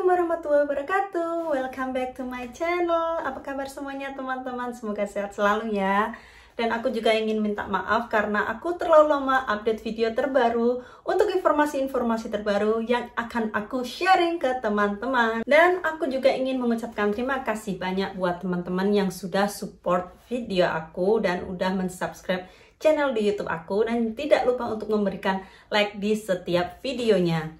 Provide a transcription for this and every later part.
warahmatullahi wabarakatuh. Welcome back to my channel. Apa kabar semuanya teman-teman? Semoga sehat selalu ya. Dan aku juga ingin minta maaf karena aku terlalu lama update video terbaru untuk informasi-informasi terbaru yang akan aku sharing ke teman-teman. Dan aku juga ingin mengucapkan terima kasih banyak buat teman-teman yang sudah support video aku dan udah mensubscribe channel di YouTube aku, dan tidak lupa untuk memberikan like di setiap videonya.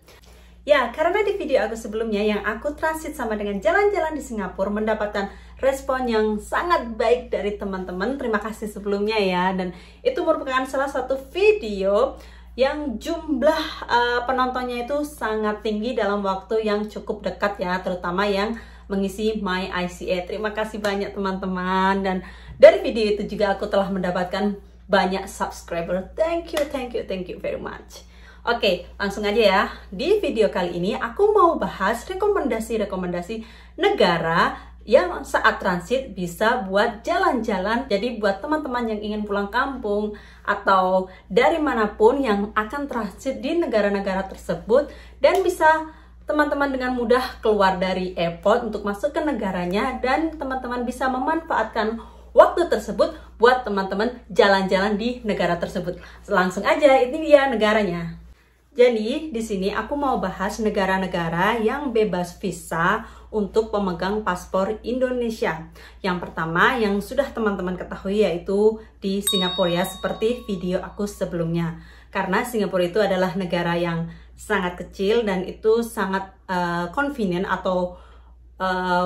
Ya, karena di video aku sebelumnya yang aku transit sama dengan jalan-jalan di Singapura mendapatkan respon yang sangat baik dari teman-teman. Terima kasih sebelumnya ya. Dan itu merupakan salah satu video yang jumlah penontonnya itu sangat tinggi dalam waktu yang cukup dekat ya, terutama yang mengisi My ICA. Terima kasih banyak teman-teman. Dan dari video itu juga aku telah mendapatkan banyak subscriber. Thank you very much. Oke, langsung aja ya. Di video kali ini aku mau bahas rekomendasi-rekomendasi negara yang saat transit bisa buat jalan-jalan. Jadi buat teman-teman yang ingin pulang kampung atau dari manapun yang akan transit di negara-negara tersebut, dan bisa teman-teman dengan mudah keluar dari airport untuk masuk ke negaranya, dan teman-teman bisa memanfaatkan waktu tersebut buat teman-teman jalan-jalan di negara tersebut. Langsung aja, ini dia negaranya. Jadi di sini aku mau bahas negara-negara yang bebas visa untuk pemegang paspor Indonesia. Yang pertama yang sudah teman-teman ketahui yaitu di Singapura ya, seperti video aku sebelumnya. Karena Singapura itu adalah negara yang sangat kecil dan itu sangat convenient atau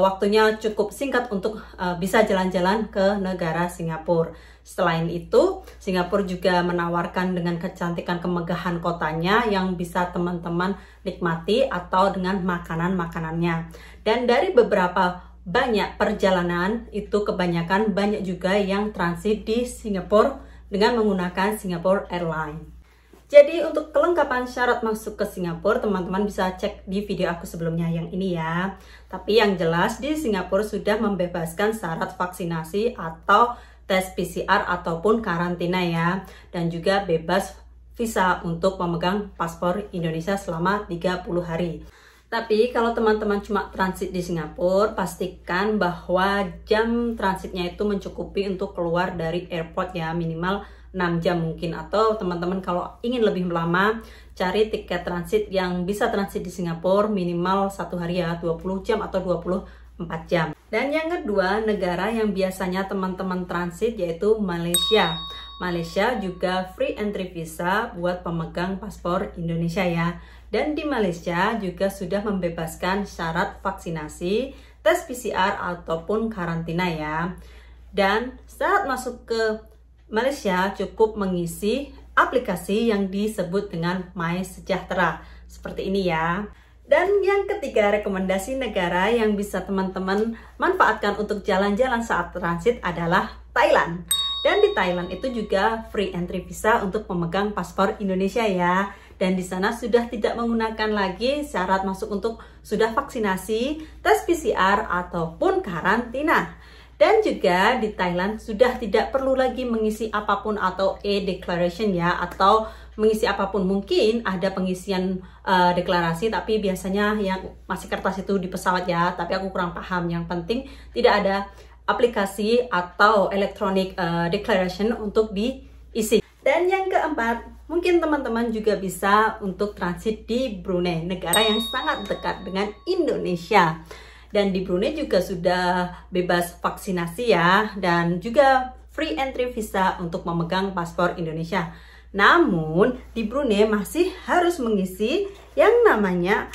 waktunya cukup singkat untuk bisa jalan-jalan ke negara Singapura. Selain itu, Singapura juga menawarkan dengan kecantikan kemegahan kotanya yang bisa teman-teman nikmati atau dengan makanan-makanannya. Dan dari beberapa banyak perjalanan itu kebanyakan banyak juga yang transit di Singapura dengan menggunakan Singapore Airlines. Jadi untuk kelengkapan syarat masuk ke Singapura, teman-teman bisa cek di video aku sebelumnya yang ini ya. Tapi yang jelas di Singapura sudah membebaskan syarat vaksinasi atau tes PCR ataupun karantina ya. Dan juga bebas visa untuk pemegang paspor Indonesia selama 30 hari. Tapi kalau teman-teman cuma transit di Singapura, pastikan bahwa jam transitnya itu mencukupi untuk keluar dari airport ya, minimal 6 jam mungkin. Atau teman-teman kalau ingin lebih lama, cari tiket transit yang bisa transit di Singapura minimal 1 hari ya, 20 jam atau 24 jam. Dan yang kedua, negara yang biasanya teman-teman transit yaitu Malaysia. Malaysia juga free entry visa buat pemegang paspor Indonesia ya. Dan di Malaysia juga sudah membebaskan syarat vaksinasi, tes PCR ataupun karantina ya. Dan saat masuk ke Malaysia cukup mengisi aplikasi yang disebut dengan My Sejahtera. Seperti ini ya. Dan yang ketiga, rekomendasi negara yang bisa teman-teman manfaatkan untuk jalan-jalan saat transit adalah Thailand. Dan di Thailand itu juga free entry visa untuk pemegang paspor Indonesia ya. Dan di sana sudah tidak menggunakan lagi syarat masuk untuk sudah vaksinasi, tes PCR ataupun karantina. Dan juga di Thailand sudah tidak perlu lagi mengisi apapun atau e-declaration ya, atau mengisi apapun. Mungkin ada pengisian deklarasi, tapi biasanya yang masih kertas itu di pesawat ya, tapi aku kurang paham. Yang penting tidak ada aplikasi atau electronic declaration untuk diisi. Dan yang keempat, mungkin teman-teman juga bisa untuk transit di Brunei, negara yang sangat dekat dengan Indonesia. Dan di Brunei juga sudah bebas vaksinasi ya, dan juga free entry visa untuk memegang paspor Indonesia. Namun di Brunei masih harus mengisi yang namanya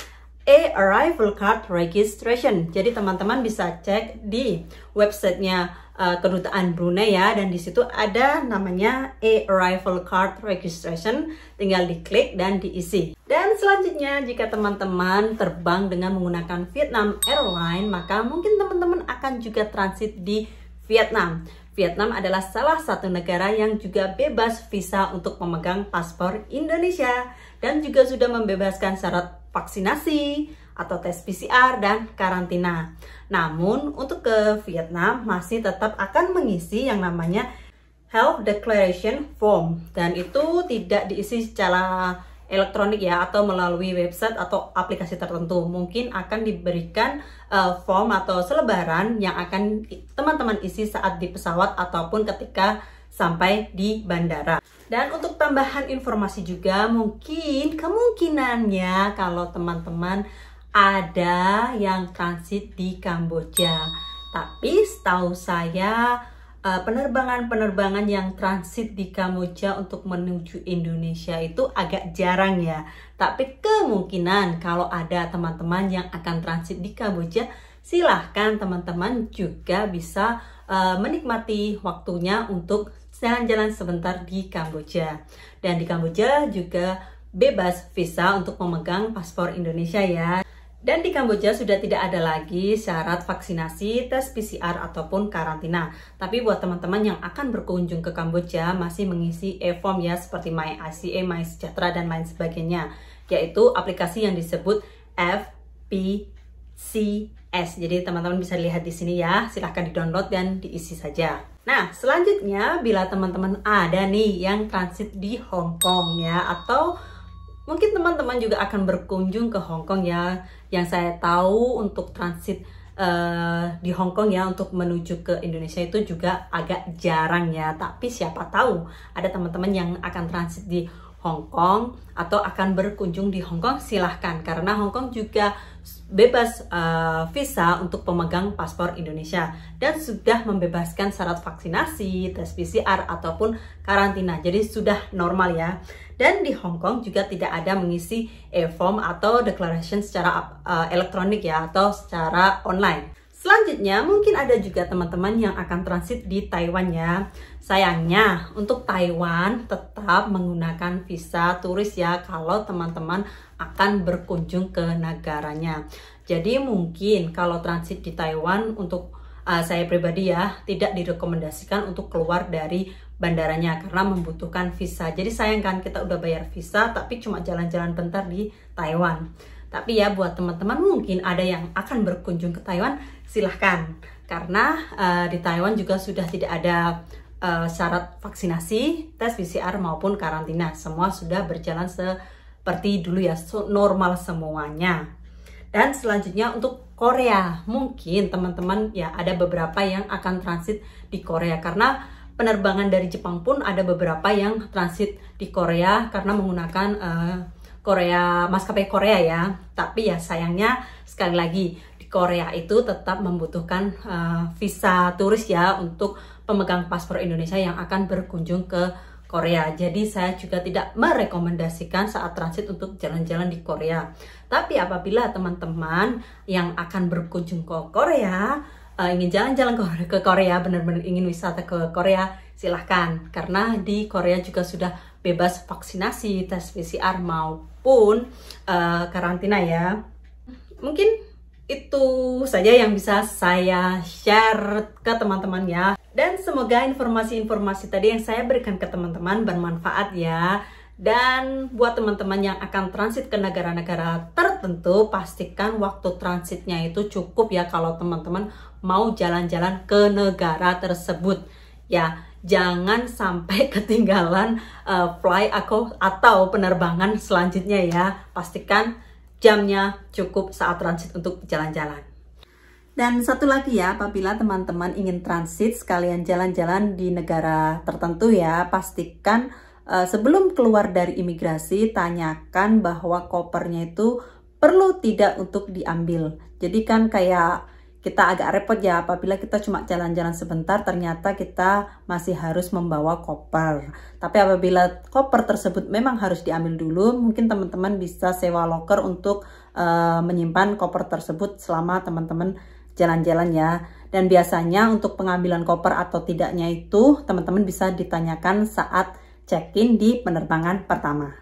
arrival card registration. Jadi teman-teman bisa cek di websitenya kedutaan Brunei ya, dan di situ ada namanya arrival card registration. Tinggal diklik dan diisi. Dan selanjutnya, jika teman-teman terbang dengan menggunakan Vietnam Airlines, maka mungkin teman-teman akan juga transit di Vietnam. Vietnam adalah salah satu negara yang juga bebas visa untuk pemegang paspor Indonesia, dan juga sudah membebaskan syarat vaksinasi atau tes PCR dan karantina. Namun untuk ke Vietnam masih tetap akan mengisi yang namanya Health Declaration Form, dan itu tidak diisi secara elektronik ya, atau melalui website atau aplikasi tertentu. Mungkin akan diberikan form atau selebaran yang akan teman-teman isi saat di pesawat ataupun ketika sampai di bandara. Dan untuk tambahan informasi juga, mungkin kemungkinannya kalau teman-teman ada yang transit di Kamboja. Tapi setahu saya penerbangan-penerbangan yang transit di Kamboja untuk menuju Indonesia itu agak jarang ya. Tapi kemungkinan kalau ada teman-teman yang akan transit di Kamboja, silahkan teman-teman juga bisa menikmati waktunya untuk jalan-jalan sebentar di Kamboja. Dan di Kamboja juga bebas visa untuk memegang paspor Indonesia ya. Dan di Kamboja sudah tidak ada lagi syarat vaksinasi, tes PCR ataupun karantina. Tapi buat teman-teman yang akan berkunjung ke Kamboja masih mengisi e-form ya, seperti My ICA, My Sejahtera dan lain sebagainya, yaitu aplikasi yang disebut FPCS. Jadi teman-teman bisa lihat di sini ya, silahkan di-download dan diisi saja. Nah, selanjutnya bila teman-teman ada nih yang transit di Hong Kong ya, atau mungkin teman-teman juga akan berkunjung ke Hong Kong ya. Yang saya tahu untuk transit di Hong Kong ya, untuk menuju ke Indonesia itu juga agak jarang ya. Tapi siapa tahu ada teman-teman yang akan transit di Hong Kong atau akan berkunjung di Hong Kong, silahkan. Karena Hong Kong juga bebas visa untuk pemegang paspor Indonesia dan sudah membebaskan syarat vaksinasi, tes PCR ataupun karantina. Jadi sudah normal ya. Dan di Hong Kong juga tidak ada mengisi e-form atau declaration secara elektronik ya, atau secara online. Selanjutnya mungkin ada juga teman-teman yang akan transit di Taiwan ya. Sayangnya untuk Taiwan tetap menggunakan visa turis ya kalau teman-teman akan berkunjung ke negaranya. Jadi mungkin kalau transit di Taiwan untuk saya pribadi ya tidak direkomendasikan untuk keluar dari bandaranya karena membutuhkan visa. Jadi sayang kan, kita udah bayar visa tapi cuma jalan-jalan bentar di Taiwan. Tapi ya buat teman-teman mungkin ada yang akan berkunjung ke Taiwan, silahkan. Karena di Taiwan juga sudah tidak ada syarat vaksinasi, tes PCR maupun karantina. Semua sudah berjalan seperti dulu ya, normal semuanya. Dan selanjutnya untuk Korea, mungkin teman-teman ya ada beberapa yang akan transit di Korea karena penerbangan dari Jepang pun ada beberapa yang transit di Korea karena menggunakan maskapai Korea ya. Tapi ya sayangnya sekali lagi di Korea itu tetap membutuhkan visa turis ya untuk pemegang paspor Indonesia yang akan berkunjung ke Korea. Jadi saya juga tidak merekomendasikan saat transit untuk jalan-jalan di Korea. Tapi apabila teman-teman yang akan berkunjung ke Korea ingin jalan-jalan ke Korea, benar-benar ingin wisata ke Korea, silahkan. Karena di Korea juga sudah bebas vaksinasi, tes PCR maupun karantina ya. Mungkin itu saja yang bisa saya share ke teman-teman ya. Dan semoga informasi-informasi tadi yang saya berikan ke teman-teman bermanfaat ya. Dan buat teman-teman yang akan transit ke negara-negara tertentu, pastikan waktu transitnya itu cukup ya kalau teman-teman mau jalan-jalan ke negara tersebut. Ya, jangan sampai ketinggalan flight atau penerbangan selanjutnya ya. Pastikan jamnya cukup saat transit untuk jalan-jalan. Dan satu lagi ya, apabila teman-teman ingin transit sekalian jalan-jalan di negara tertentu ya, pastikan sebelum keluar dari imigrasi, tanyakan bahwa kopernya itu perlu tidak untuk diambil. Jadi kan kayak kita agak repot ya apabila kita cuma jalan-jalan sebentar, ternyata kita masih harus membawa koper. Tapi apabila koper tersebut memang harus diambil dulu, mungkin teman-teman bisa sewa loker untuk menyimpan koper tersebut selama teman-teman jalan-jalan ya. Dan biasanya untuk pengambilan koper atau tidaknya itu teman-teman bisa ditanyakan saat check-in di penerbangan pertama.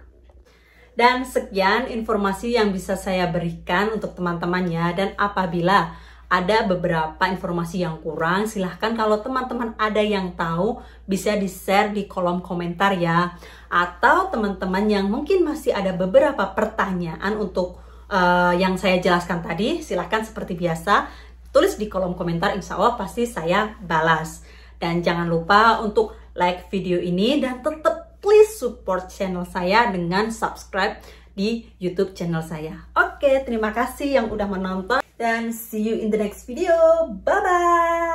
Dan sekian informasi yang bisa saya berikan untuk teman-teman ya. Dan apabila ada beberapa informasi yang kurang, silahkan kalau teman-teman ada yang tahu bisa di-share di kolom komentar ya. Atau teman-teman yang mungkin masih ada beberapa pertanyaan untuk yang saya jelaskan tadi, silahkan seperti biasa tulis di kolom komentar, insya Allah pasti saya balas. Dan jangan lupa untuk like video ini dan tetap please support channel saya dengan subscribe di YouTube channel saya. Oke, terima kasih yang udah menonton dan see you in the next video. Bye bye.